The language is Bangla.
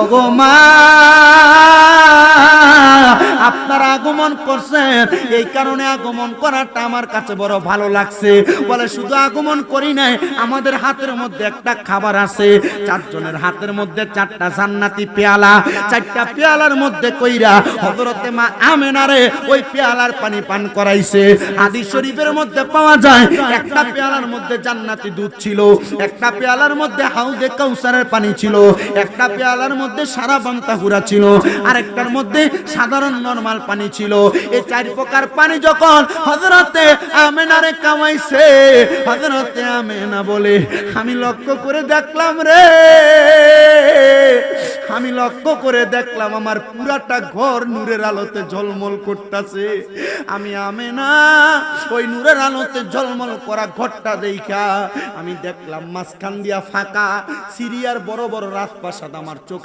ওগো মা আপনারা আগমন করছেন, এই কারণে আগমন করাটা আমার কাছে বড় ভালো লাগছে। বলে শুধু আগমন করি নাই, আমাদের হাতের মধ্যে একটা খাবার আছে, চারজনের হাতের মধ্যে চারটা জান্নাতি পেয়ালা, চারটা পেয়ালার মধ্যে কইরা হযরতে মা আমেনারে ওই পেয়ালার পানি পান করাইছে। হাদিস শরীফের মধ্যে পাওয়া যায় একটা পেয়ালার মধ্যে জান্নাতি দুধ ছিল, একটা পেয়ালার মধ্যে হাউজে কাউসারের পানি ছিল, একটা পেয়ালার মধ্যে সারা বান্তাহুরা ছিল, আরেকটার মধ্যে সাধারণ নরমাল পানি ছিল। এই চার প্রকার পানি যখন হযরতে আমেনারে খাওয়াইছে, হযরতে আমেনা বলে আমি লক্ষ্য করে দেখলাম রে, আমি লক্ষ্য করে দেখলাম আমার পুরাটা ঘর নূরের আলোতে ঝলমল করতেছে। আমি আমেনা ওই নূরের আলোতে ঝলমল করা ঘরটা দেখা আমি দেখলাম মাঝখান দিয়া ফাঁকা, সিরিয়ার বড় বড় রাজপ্রাসাদ আমার চোখে